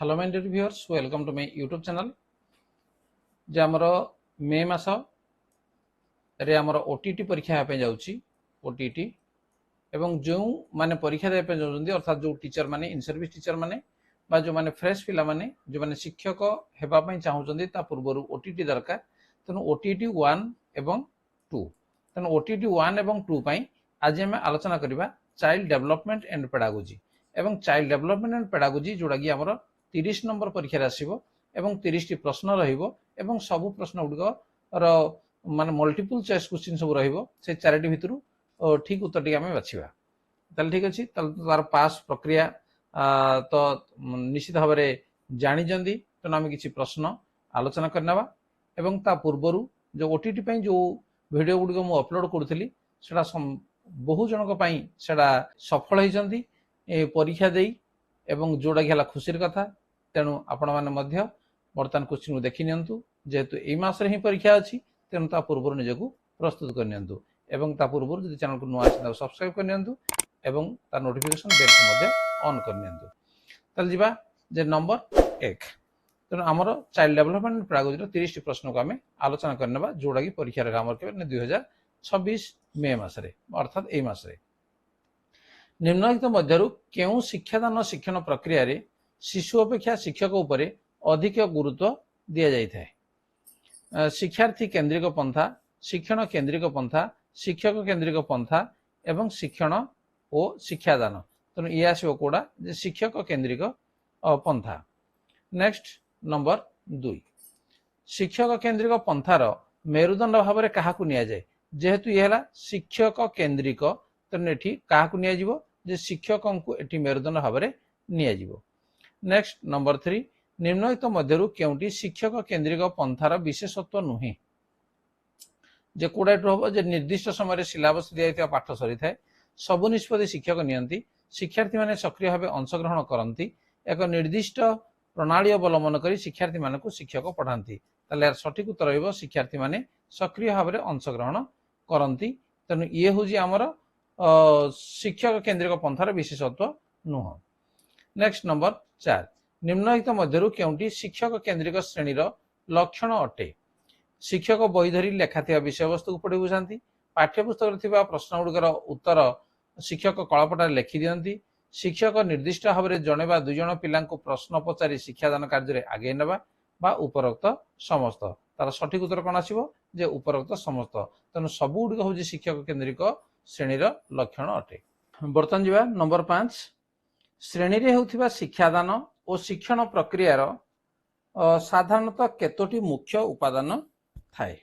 Hello my dear viewers, welcome to my YouTube channel. जे आमर May मास रे आमर ओटीटी परीक्षा हेपे जाउची ओटीटी एवं जो माने परीक्षा देपे जाउछन्ती अर्थात जो टीचर माने इन सर्विस टीचर माने बा जो माने फ्रेश पिला माने जो माने शिक्षक हेबा पई चाहुछन्ती ता पूर्वरु ओटीटी दरकार। तनो ओटीटी 1 एवं 2 तनो ओटीटी 1 एवं 2 पई आज हम आलोचना करिबा चाइल्ड डेवलपमेंट एंड पेडागोजी एवं चाइल्ड डेवलपमेंट एंड पेडागोजी जोडा कि हमर 30 नंबर परीक्षा रे आसीबो एवं 30 टी प्रश्न रहिबो एवं सब प्रश्न गुडको र माने मल्टीपल चॉइस क्वेश्चन सब रहिबो से चारिटी भितरु ठीक उत्तर टी हमें बाछिबा। ताल ठीक अछि, ताल तार पास प्रक्रिया तो निश्चित भाव में जानी जंदी तो आम किसी प्रश्न आलोचना करनेबा एवं ता पूर्वरु जो ओटीटी पई जो वीडियो गुडको मु अपलोड करथली सेटा बहु जनक पई सेटा सफल होइजंती परीक्षा देई एवं जोड़ा कि खुशी कथा। तेणु आपण मैंने बर्तमान क्वेश्चन को देखी नियंतु जेहेतु एई मास रे ही परीक्षा अछि तेणु ता पूर्व निजकु प्रस्तुत कर नियंतु एवं ता पूर्व जदि चैनल को नुआ अछि सब्सक्राइब कर नियंतु एवं ता नोटिफिकेशन बेल को मध्य ऑन कर नियंतु। तल जिबा जे नंबर 1 तेणु आमर चाइल्ड डेवलपमेंट पेडागोजी 30 टी प्रश्न को आम आलोचना करनेबा जोड़ा कि परीक्षा रे हमर के 2026 मे मास रे अर्थात एई मास रे निम्नलिखित मध्यरु केउ शिक्षादान शिक्षण प्रक्रिया रे शिशु अपेक्षा शिक्षक उपरे अधिक गुरुत्व दिया जाय थाए। शिक्षार्थी केंद्रिक पंथा, शिक्षण केंद्रिक पंथा, शिक्षक केंद्रिक पंथा एवं शिक्षण और शिक्षादान तेणु ये आसो कोड़ा जे शिक्षक केंद्रिक पंथा। नेक्स्ट नंबर 2 शिक्षक केंद्रिक पंथार मेरुदंड भाव में क्या निया जाए जेहेतु ये शिक्षक केंद्रिक तेणु एठी क्या निया जिवो जे शिक्षक को एठी मेरुदंड भाव में निया जिवो। नेक्स्ट नंबर 3 निम्नलिखित मध्यरु केउटी शिक्षक केंद्रिक पंथार विशेषत्व नुहे जे कोड़ा हम जे निर्दिष्ट समय सिलेबस दिया पाठ सरी थाए सबु निष्पत्ति शिक्षक नियंती शिक्षार्थी माने सक्रिय भाव अंशग्रहण करती एक निर्दिष्ट प्रणाली अवलंबन कर शिक्षार्थी मानक शिक्षक पढ़ाती ताले सठिक उत्तर रहिबो शिक्षार्थी माने सक्रिय भाव में अंशग्रहण करती तेणु ये हूँ आमर शिक्षक केंद्रिक पंथार विशेषत्व नुह। नेक्स्ट नंबर 4 निम्नलिखित मध्यरु केउटी शिक्षक केंद्रिक श्रेणी लक्षण अटे शिक्षक बही धरी लेखा विषय वस्तु को पढ़ी बुझाती पाठ्यपुस्तक प्रश्न गुड़िकर उत्तर शिक्षक कलपटा लिखि दियंती शिक्षक निर्दिष्ट भाव में जड़े बा दुई जन पिला प्रश्न पचारि शिक्षादान कार्य आगे नेबा बा उपरोक्त समस्त तार सठिक उत्तर कौन आसिबो जे उपरोक्त समस्त तेणु सबु गुड़िक हूँ शिक्षक केंद्रिक श्रेणी लक्षण अटे। बर्तमान जावा नंबर 5 श्रेणी रे होउथिबा शिक्षादान और शिक्षण प्रक्रियार साधारणतः केतोटी मुख्य उपादान थाए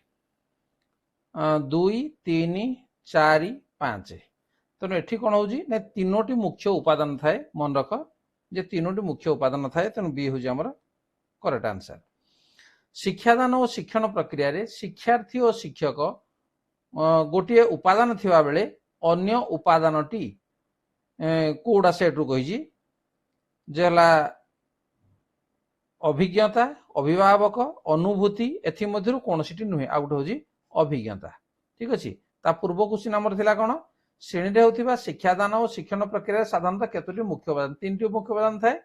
2 3 4 5 तेणु एठी कौन होउजी ने तीनोटी मुख्य उपादान थाए मन रख जे तीनोटी मुख्य उपादान थाए तेणु बी होउजी हमर करेक्ट आंसर। शिक्षादान और शिक्षण प्रक्रिया रे शिक्षार्थी और शिक्षक गोटे उपादान थिबा बेले अन्य उपादानटी कोडा सेट रु कहिजी जेला अभिज्ञता अभिभावक अनुभूति एथि मध्यरु कोनोसीटी नुहे आ गुटे होजी अभिज्ञता। ठीक अछि, ता पूर्व क्वेश्चन हमर थिला कोन श्रेणी रे होथिबा शिक्षादान और शिक्षण प्रक्रिया साधारणतः केतोटी मुख्य उपादान 3टी मुख्य उपादान थाए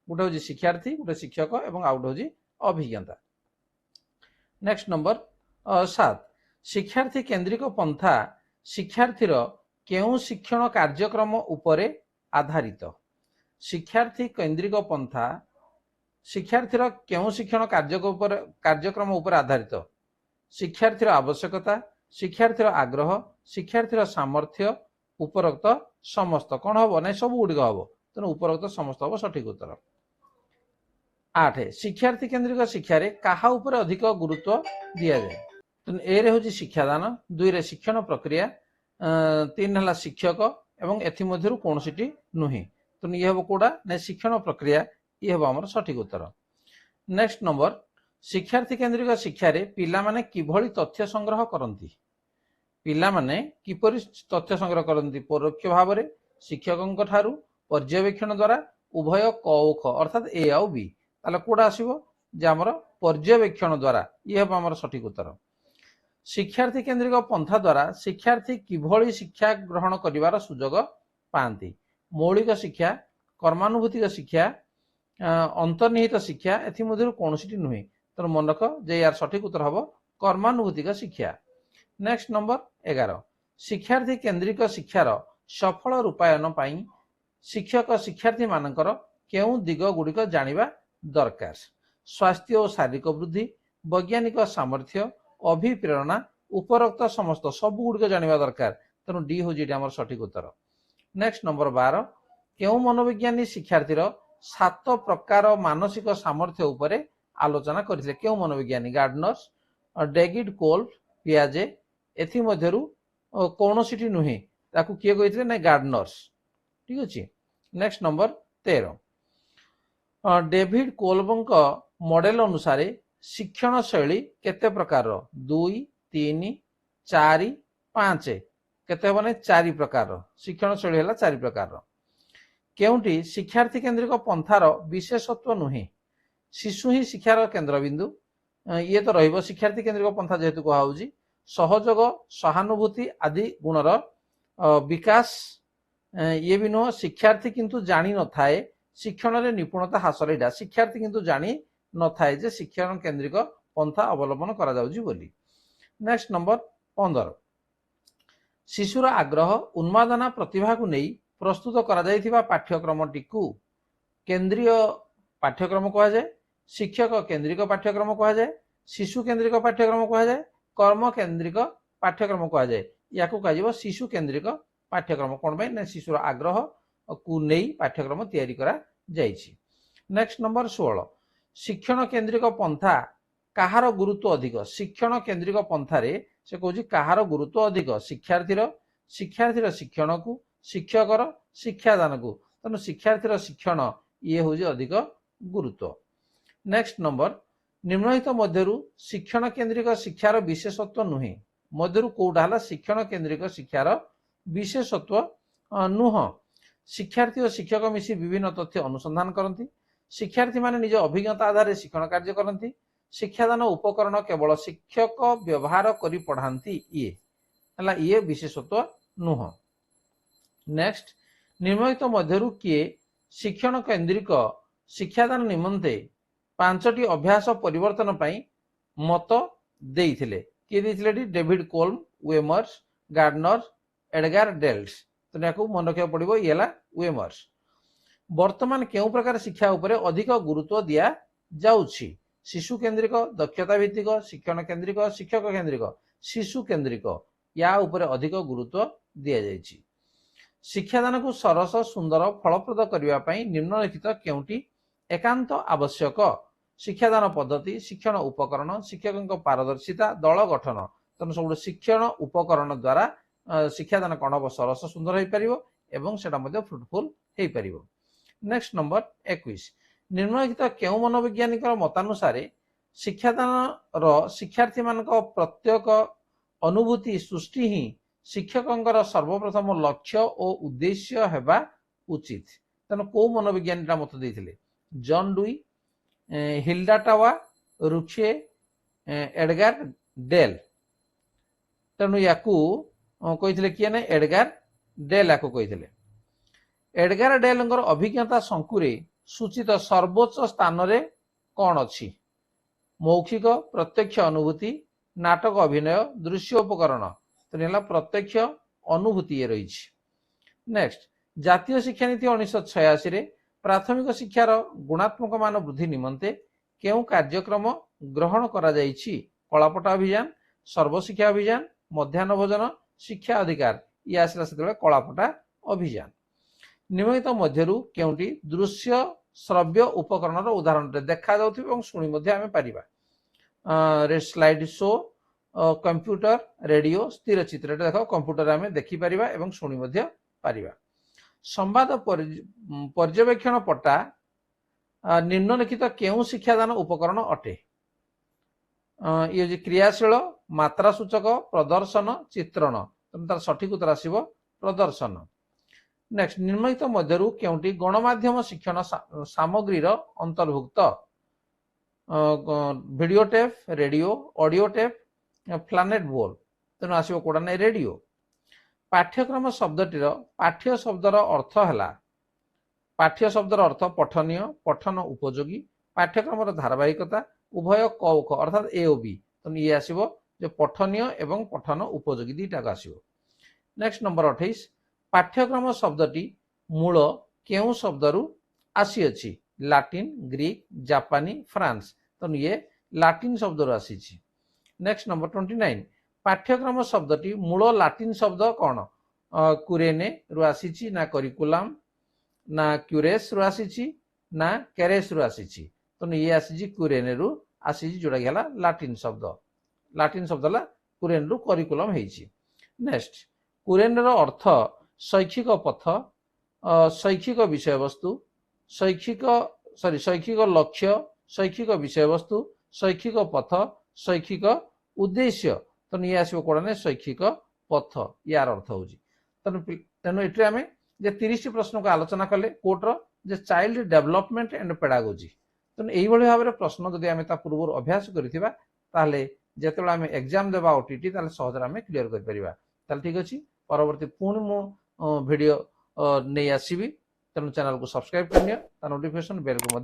गुटे होजी शिक्षार्थी गुटे शिक्षक एवं आ गुटे होजी अभिज्ञता। नेक्स्ट नंबर 7 शिक्षार्थी केंद्रिक पंथा शिक्षार्थीर केउ शिक्षण कार्यक्रम उपरे आधारित शिक्षार्थी केंद्रिक पंथा शिक्षार्थीर केउ शिक्षण कार्यक्रम उपर आधारित शिक्षार्थीर आवश्यकता शिक्षार्थीर आग्रह शिक्षार्थीर सामर्थ्य उपरोक्त समस्त कौन हम ना सब गुड़िक हम तेणु उपरोक्त समस्त हम सठिक उत्तर। 8 शिक्षार्थी केंद्रिक शिक्षा रे काहा उपर अधिक गुरुत्व दिया जाए तेणु ए रे होची शिक्षादान 2 रे शिक्षण प्रक्रिया 3 हला शिक्षक एवं एथि मध्यरु कोनोसीटी नुहे तेणु ये हम कोडा ना शिक्षण प्रक्रिया ये हम हमर सठिक उत्तर। नेक्स्ट नंबर शिक्षार्थी केंद्रिक शिक्षा रे पिला माने किभଳି तथ्य संग्रह करंती पिला माने किपरि तथ्य संग्रह करंती परोक्ष भाव में शिक्षकंक ठारू पर्यवेक्षण द्वारा उभय क ओ ख अर्थात ए आउ बी ताले कोडा आसीबो जे हमर पर्यवेक्षण द्वारा ये हम हमर सठिक उत्तर। शिक्षार्थी केंद्रिक पंथा द्वारा शिक्षार्थी किभଳି शिक्षा ग्रहण करिवार सुजोग पांती मौलिक शिक्षा कर्मानुभूतिक शिक्षा अंतर्निहित शिक्षा एमध्य कौन सी नुहे तेणु मन रख जे यार सठिक उत्तर हम कर्मानुभूतिक शिक्षा। नेक्स्ट नंबर 11 शिक्षार्थी केन्द्रिक शिक्षार सफल रूपायन पाई शिक्षक शिक्षार्थी मानकर केउं दिग गुड़िक जानिबा दरकार। स्वास्थ्य और शारीरिक वृद्धि वैज्ञानिक सामर्थ्य अभिप्रेरणा उपरोक्त समस्त सब गुड़िक जानिबा दरकार तेणु डी हूँ आम सठिक उत्तर। नेक्स्ट नंबर 12 केउं मनोविज्ञानी शिक्षार्थीर 7 प्रकार मानसिक सामर्थ्य उपरे आलोचना करथिले। केउं मनोविज्ञानी गार्डनर्स डेविड कोल्ब पियाजे एथि मध्यरु कौनसी नुहे ताकू किए कहिथिले ना गार्डनर्स। ठीक अछि। नेक्स्ट नंबर 13 डेविड कोल्बंक मॉडल अनुसार शिक्षण शैली केते प्रकार 2 3 4 5 केते बने 4 प्रकार शिक्षण शैली है 4 प्रकार। केउंटी शिक्षार्थी केन्द्रिक पंथार विशेषत्व नुहे शिशु ही शिक्षार केन्द्रबिंदु ये तो रहिबो शिक्षार्थी केन्द्रिक पंथा जेहेतु कहुची सहयोग सहानुभूति आदि गुणर विकास ये भी नुह शिक्षार्थी किंतु जानी न थाए शिक्षण रे निपुणता हासिल एटा शिक्षार्थी किंतु जानी न थाए जे शिक्षण केन्द्रिक पंथा अवलंबन करा जाउची बोली। नेक्स्ट नंबर 15 शिशुर आग्रह उन्मादना प्रतिभा को नहीं प्रस्तुत करा जाइथिबा पाठ्यक्रमटी को केंद्रीय पाठ्यक्रम कहा जाए शिक्षक केन्द्रिक पाठ्यक्रम कहा जाए शिशु केन्द्रिक पाठ्यक्रम कहा जाए कर्म केन्द्रिक पाठ्यक्रम कहा जाए या कह शिशु केन्द्रिक पाठ्यक्रम कौन ना शिशुर आग्रह को नहीं पाठ्यक्रम तैयारी करा जाइछि। नेक्स्ट नंबर 16 शिक्षण केन्द्रिक पंथा कहार गुरुत्व अधिक शिक्षण केन्द्रिक पंथारे से कहूँ कहार गुरुत्व अधिक शिक्षार्थीर शिक्षण को शिक्षकर शिक्षादान को तेणु शिक्षार्थीर शिक्षण ये हूँ अधिक गुरुत्व। नेक्स्ट नंबर निम्नलिखित मध्यरु शिक्षण केन्द्रिक शिक्षार विशेषत्व नुहे मध्यरु कोउटा हला शिक्षण केन्द्रिक शिक्षार विशेषत्व नुह शिक्षार्थी और शिक्षक मिसी विभिन्न तथ्य अनुसंधान करती शिक्षार्थी माने निज अभिज्ञता आधार शिक्षण कार्य करती शिक्षादान उपकरण केवल शिक्षक व्यवहार करी पढ़ाती ये विशेषत्व नुह। नेक्स्ट निम्नलिखित मध्यरु किए शिक्षण केन्द्रिक शिक्षादान निमंते 5टी अभ्यास परिवर्तन पाई मत देइथिले किए देइथिले डेविड कोल्ब वेमर्स गार्डनर एडगार डेल्स तो मन रखा पड़ो ये वेमर्स। वर्तमान केउं प्रकार शिक्षा उपरे अधिक गुरुत्व दिया जाउछि शिशु केन्द्रिक दक्षता भित्तिक शिक्षण केन्द्रिक शिक्षक केन्द्रिक शिशु केन्द्रिक या उपरे अधिक गुरुत्व दिया जाइछि। शिक्षादान को सरस सुंदर फलप्रद करने पाई निम्नलिखित केउंटी एकांत आवश्यक शिक्षादान पद्धति शिक्षण उपकरण शिक्षक पारदर्शिता दल गठन तेणु सब शिक्षण उपकरण द्वारा शिक्षादान कौन हम सरस सुंदर हो पार एवं सेटा मध्य फ्रुटफुल हो पार। नेक्स्ट नंबर 21 निम्नलिखित केउं मनोवैज्ञानिक मतानुसार शिक्षादान शिक्षार्थी मान प्रत्येक अनुभूति सृष्टि ही शिक्षक सर्वप्रथम लक्ष्य और उद्देश्य हेबा उचित तेणु कौ मनोविज्ञानी मत देते जॉन डुई हिल्डा टावा रुचे एडगार डेल तेणु या कही किए ना एडगार डेल या कही एडगार डेल अभिज्ञता शंकुरे सूचित सर्वोच्च स्थान रे कौन अच्छी मौखिक प्रत्यक्ष अनुभूति नाटक अभिनय दृश्य उपकरण तो प्रत्यक्ष अनुभूति ये रही। नेक्स्ट जातीय शिक्षा नीति 1986 प्राथमिक शिक्षार गुणात्मक मान वृद्धि निमंते केउं कार्यक्रम ग्रहण करा जाइछि कलापट अभियान सर्वशिक्षा अभियान मध्याह्न भोजन शिक्षा अधिकार ये आसला से कलापटा अभियान। निम्नलिखित मध्यरु केउंटी दृश्य श्रव्य उपकरण उदाहरण देखा जाउथिबा शुणी मध्य आमे Paribas slide show computer radio स्थिर चित्र देख कंप्यूटर आमे देखि पारिबा एवं शुणी मध्य पारिबा। संवाद पर्यवेक्षण पट्टा निम्नलिखित केउं शिक्षादान उपकरण अटे ये क्रियाशील मात्रा सूचक प्रदर्शन चित्रण तार सठिक उत्तर आसिबो प्रदर्शन। नेक्स्ट निम्नलिखित मध्यरु केउंटी गणमाध्यम शिक्षण सामग्री अंतर्भुक्त video tape radio audio tape planet बोल तेणु आसो कौटा ना रेडियो। पाठ्यक्रम शब्दटीर पाठ्य शब्दर अर्थ है पाठ्य शब्दर अर्थ पठनीय पठन उपयोगी पाठ्यक्रम धारावाहिकता उभय क ख अर्थात ए ओ बी तो ये आसो जो पठनीय एवं पठन उपयोगी दुईटाक आसो। नेक्स्ट नंबर 28 पाठ्यक्रम शब्दटी मूल केउ शब्दरू आसी लाटिन ग्रीक जापानी फ्रांस तो ये लाटिन शब्दरू आसी। नेक्स्ट नंबर 29 पाठ्यक्रम शब्दटी मूल लाटिन शब्द कौन कुरेने रु आसी ना करिकुलम ना क्यूरेस रु आसी ना कैरेस रु आसी तो ये आसी कुरेने रु आसी जोड़ा गला लाटिन शब्द ला कुरेन रु करिकुलम हेची। नेक्स्ट कुरेन रो अर्थ शैक्षिक पथ शैक्षिक विषय वस्तु शैक्षिक लक्ष्य शैक्षिक विषय वस्तु शैक्षिक पथ शैक्षिक उद्देश्य तो ये आसो कौन शैक्षिक पथ यार अर्थ हो तेणु ये आम जे 30 प्रश्न को आलोचना कले कोर्टर जे चाइल्ड डेवलपमेंट एंड पेडागोजी तेणु यही भाव में प्रश्न जदि आम पूर्व अभ्यास करें जिते आम एग्जाम देवा ओटीटी सहज आम क्लीयर कर ठीक अच्छे परवर्ती पुणी मु वीडियो नहीं आसबि तेणु चैनल को सब्सक्राइब कर नोटिफिकेशन बेल को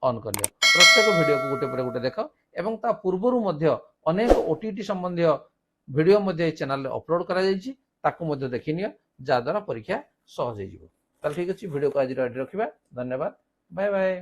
ऑन कर प्रत्येक वीडियो को गोटे पर गोटे देख एवं ता पूर्वर अनेक ओटीटी संबंधी वीडियो चैनल अपलोड कर देखनी जहाद्वारा परीक्षा सहज हो ठीक अच्छे वीडियो को आज रखा धन्यवाद बाय बाय।